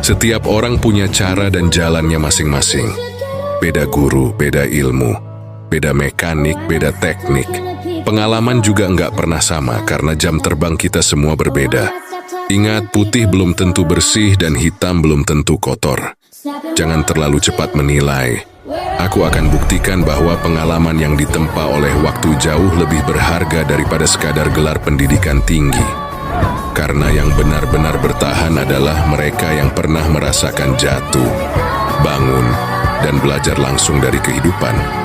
Setiap orang punya cara dan jalannya masing-masing. Beda guru, beda ilmu, beda mekanik, beda teknik. Pengalaman juga nggak pernah sama karena jam terbang kita semua berbeda. Ingat, putih belum tentu bersih dan hitam belum tentu kotor. Jangan terlalu cepat menilai. Aku akan buktikan bahwa pengalaman yang ditempa oleh waktu jauh lebih berharga daripada sekadar gelar pendidikan tinggi. Karena yang benar-benar bertahan adalah mereka yang pernah merasakan jatuh, bangun, dan belajar langsung dari kehidupan.